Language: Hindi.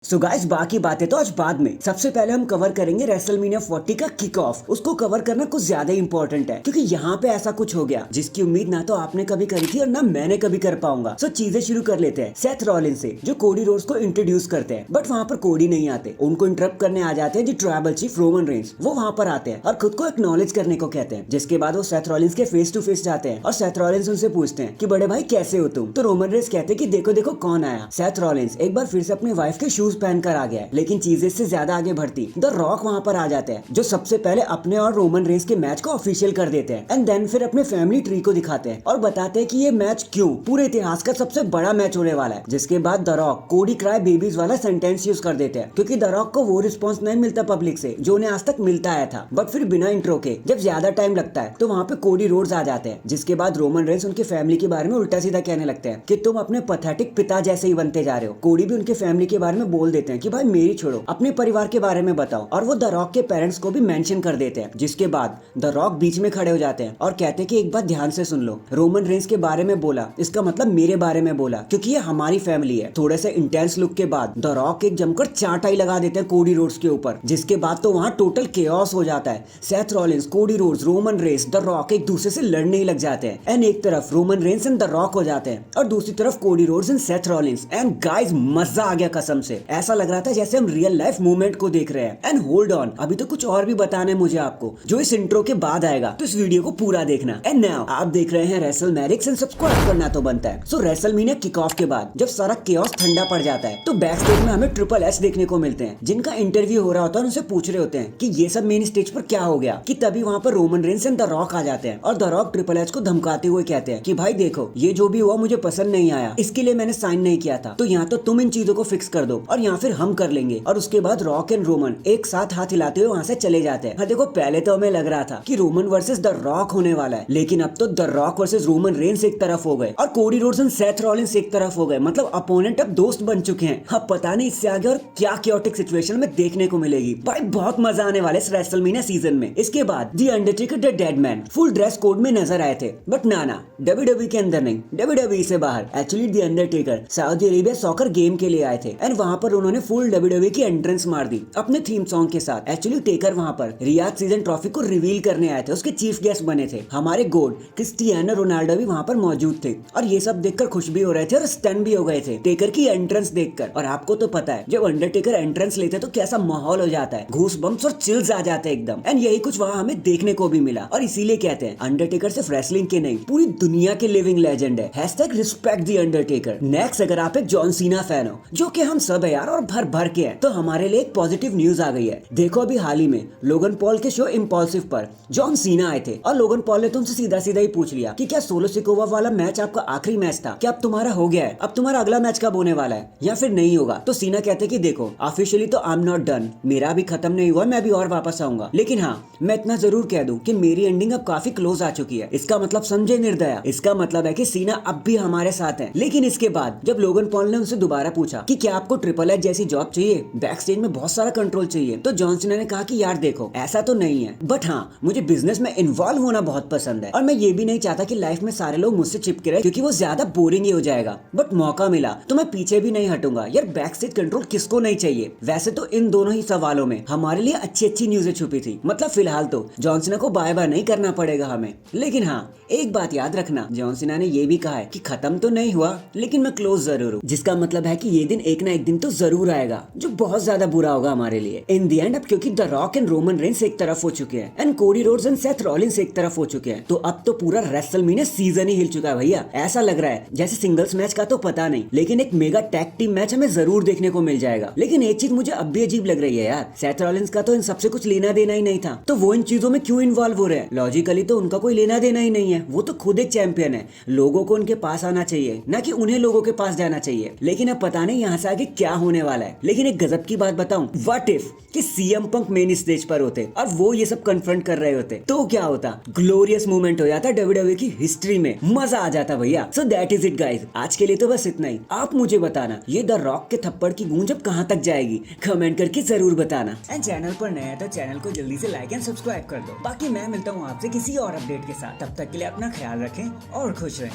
सो गाइस बाकी बातें तो आज बाद में। सबसे पहले हम कवर करेंगे रेसलमेनिया 40 का किक ऑफ। उसको कवर करना कुछ ज्यादा इंपॉर्टेंट है क्योंकि यहाँ पे ऐसा कुछ हो गया जिसकी उम्मीद ना तो आपने कभी करी थी और ना मैंने कभी कर पाऊंगा। सो चीजें शुरू कर लेते हैं सेथ रॉलिन्स से, जो कोडी रोड्स को इंट्रोड्यूस करते हैं। बट वहाँ पर कोडी नहीं आते, उनको इंटरप्ट करने आ जाते हैं जो ट्राइबल चीफ रोमन रेंस। वो वहाँ पर आते हैं और खुद को एक्नॉलेज करने को कहते हैं। जिसके बाद वो सेथ रॉलिन्स के फेस टू फेस जाते हैं और सेथ रॉलिन्स उनसे पूछते हैं कि बड़े भाई कैसे हो तुम। तो रोमन रेंस कहते हैं कि देखो देखो कौन आया। सेथ रॉलिन्स एक बार फिर से अपनी वाइफ के शूज पहनकर आ गया, लेकिन चीजें इससे ज्यादा आगे बढ़ती। द रॉक वहां पर आ जाते हैं, जो सबसे पहले अपने और रोमन रेंस के मैच को ऑफिशियल कर देते हैं। एंड देन फिर अपने फैमिली ट्री को दिखाते हैं और बताते हैं कि ये मैच क्यों पूरे इतिहास का सबसे बड़ा मैच होने वाला है। जिसके बाद द रॉक कोडी क्राई बेबीज वाला सेंटेंस यूज कर देते हैं, क्योंकि द रॉक को वो रिस्पॉन्स नहीं मिलता पब्लिक से जो उन्हें आज तक मिलता आया था। बट फिर बिना इंट्रो के जब ज्यादा टाइम लगता है तो वहाँ पे कोडी रोड्स आ जाते हैं। जिसके बाद रोमन रेंस उनके फैमिली के बारे में उल्टा सीधा कहने लगते हैं कि तुम अपने पैथेटिक पिता जैसे ही बनते जा रहे हो। कोडी भी उनके फैमिली के बारे में बोल देते हैं कि भाई मेरी छोड़ो, अपने परिवार के बारे में बताओ। और वो द रॉक के पेरेंट्स को भी मेंशन कर देते हैं। जिसके बाद द रॉक बीच में खड़े हो जाते हैं और कहते हैं कि एक बात ध्यान से सुन लो, रोमन रेंस के बारे में बोला इसका मतलब मेरे बारे में बोला, क्योंकि ये हमारी फैमिली है। थोड़े से इंटेंस लुक के बाद द रॉक एक जमकर चाटाई लगा देते हैं कोडी रोड्स के ऊपर। जिसके बाद तो वहाँ टोटल केओस हो जाता है। Seth Rollins, Cody Rhodes, Roman Reigns, the rock एक दूसरे से लड़ने ही लग जाते हैं। एंड एक तरफ Roman Reigns and the rock हो जाते हैं और दूसरी तरफ Cody Rhodes and Seth Rollins. And guys मजा आ गया कसम से। ऐसा लग रहा था जैसे हम रियल लाइफ मूवमेंट को देख रहे हैं। एंड होल्ड ऑन, अभी तो कुछ और भी बताना है मुझे आपको जो इस इंट्रो के बाद आएगा, तो इस वीडियो को पूरा देखना। एंड नाउ आप देख रहे हैं रेसलमैनिक्स एंड सब्सक्राइब करना तो बनता है। सो रेसलमेनिया किक ऑफ के बाद जब सारा केओस ठंडा पड़ जाता है तो बैक स्टेज में हमें ट्रिपल एच देखने को मिलते हैं, जिनका इंटरव्यू हो रहा होता है। उनसे पूछ रहे होते हैं कि ये सब मेन स्टेज पर क्या हो गया, कि तभी वहाँ पर Roman Reigns and the Rock आ जाते हैं और द रॉक ट्रिपल एच को धमकाते हुए कहते हैं कि भाई देखो ये जो भी हुआ मुझे पसंद नहीं आया, इसके लिए मैंने साइन नहीं किया था, तो यहाँ तो तुम इन चीजों को फिक्स कर दो और यहाँ फिर हम कर लेंगे। और उसके बाद रॉक एंड रोमन एक साथ हाथ हिलाते हुए वहाँ से चले जाते हैं। हाँ देखो पहले तो हमें लग रहा था कि रोमन वर्सेस द रॉक होने वाला है, लेकिन अब तो the rock versus Roman Reigns एक तरफ हो गए और Cody Rhodes and Seth Rollins एक तरफ हो गए। मतलब अपोनेंट अब दोस्त बन चुके हैं। अब पता नहीं इससे आगे और क्या क्योटिक सिचुएशन में देखने को मिलेगी। भाई बहुत मजा आने वाला है इस रेसलमेनिया सीजन में। इसके बाद the Undertaker the dead man full dress code में नजर आए थे, बट ना डब्ल्यूडब्ल्यूई के अंदर नहीं, डब्ल्यूडब्ल्यूई से बाहर। Actually the Undertaker Saudi Arabia soccer game के लिए आए थे एंड वहाँ पर उन्होंने फुल डब्ल्यूडब्ल्यूई की एंट्रेंस मार दी अपने थीम सॉन्ग के साथ। एक्चुअली टेकर वहाँ पर रियाद सीजन ट्रॉफी को रिवील करने आए थे, उसके चीफ गेस्ट बने थे। हमारे गोड क्रिस्टियानो रोनाल्डो भी वहाँ पर मौजूद थे और ये सब देखकर खुश भी हो रहे थे और स्टन भी हो गए थे टेकर की एंट्रेंस देखकर। और आपको तो पता है जब अंडरटेकर एंट्रेंस लेते तो कैसा माहौल हो जाता है, घूस बम्स और चिल्स आ जाते हैं एकदम। एंड यही कुछ वहाँ हमें देखने को भी मिला और इसीलिए कहते हैं अंडरटेकर सिर्फ रेसलिंग के नहीं पूरी दुनिया के लिविंग लेजेंड है। #Respect the Undertaker. नेक्स्ट अगर आप एक जॉन सीना फैन हो, जो कि हम सब है यार और भर भर के हैं, तो हमारे लिए एक पॉजिटिव न्यूज आ गई है। देखो अभी हाल ही में लोगन पॉल के शो इम्पल्सिव पर जॉन सीना आए थे और लोगन पॉल ने तुमसे सीधा सीधा ही पूछ लिया कि क्या सोलो सिकोवा वाला मैच आपका आखिरी मैच था, क्या अब तुम्हारा हो गया है, अब तुम्हारा अगला मैच कब होने वाला है या फिर नहीं होगा। तो सीना कहते कि देखो ऑफिशियली तो आई एम नॉट डन, मेरा भी खत्म नहीं हुआ, मैं भी और वापस आऊंगा, लेकिन हाँ मैं इतना जरूर कह दूं कि मेरी एंडिंग अब काफी क्लोज आ चुकी है। इसका मतलब समझे निर्दया, इसका मतलब है कि सीना अब भी हमारे साथ है। लेकिन इसके बाद जब लोगन पॉल ने उनसे दोबारा पूछा कि क्या आपको ट्रिपल एच जैसी जॉब चाहिए, बैक स्टेज में बहुत सारा कंट्रोल चाहिए, तो जॉन सीना ने कहा कि यार देखो ऐसा तो नहीं है, बट हाँ मुझे बिजनेस में इन्वॉल्व होना बहुत पसंद है और मैं ये भी नहीं चाहता कि लाइफ में सारे लोग मुझसे चिपके रहे, क्योंकि वो ज्यादा बोरिंग ही हो जाएगा। बट मौका मिला तो मैं पीछे भी नहीं हटूंगा। यार बैक स्टेज कंट्रोल किसको नहीं चाहिए। वैसे तो इन दोनों ही सवालों में हमारे लिए अच्छी अच्छी न्यूज़ें छुपी थी। मतलब फिलहाल तो जॉन सीना को बाय बाय नहीं करना पड़ेगा हमें। लेकिन हाँ एक बात याद रखना, जॉन सीना ने ये भी कहा है कि खत्म तो नहीं हुआ लेकिन मैं क्लोज जरूर हूँ, जिसका मतलब है कि ये दिन एक ना एक दिन तो जरूर आएगा जो बहुत ज्यादा बुरा होगा हमारे लिए। इन दी एंड अब क्योंकि the rock and Roman Reigns एक तरफ हो चुके हैं and Cody Rhodes and Seth Rollins एक तरफ हो चुके हैं, तो अब तो पूरा रेसलमेनिया सीजन ही हिल चुका है भैया। ऐसा लग रहा है जैसे सिंगल्स मैच का तो पता नहीं, लेकिन एक मेगा टैग टीम मैच हमें जरूर देखने को मिल जाएगा। लेकिन एक चीज मुझे अब भी अजीब लग रही है यार, सेथ रॉलिन्स का तो इन सबसे कुछ लेना देना ही नहीं था, तो वो इन चीजों में क्यों इन्वॉल्व हो रहे हैं। लॉजिकली तो उनका कोई लेना देना ही नहीं है, वो तो खुद एक चैंपियन है। लोगों को उनके पास आना चाहिए, ना कि उन्हें लोगों के पास जाना चाहिए। लेकिन अब पता नहीं यहाँ से आगे क्या होने वाला है। लेकिन एक गजब की बात बताऊं, व्हाट इफ कि सीएम पंक मेन स्टेज पर होते और वो ये सब कन्फ्रंट कर रहे होते, तो क्या होता। ग्लोरियस मूवमेंट हो जाता डब्ल्यूडब्ल्यूई की हिस्ट्री में, मजा आ जाता भैया। So that is it guys, आज के लिए तो बस इतना ही। आप मुझे बताना ये द रॉक के थप्पड़ की गूंज अब कहां तक जाएगी, कमेंट करके जरूर बताना। एंड चैनल पर नया है तो चैनल को जल्दी से लाइक एंड सब्सक्राइब कर दो। बाकी मैं मिलता हूँ आपसे किसी और अपडेट के साथ, तब तक के लिए अपना ख्याल रखें और खुश रहें।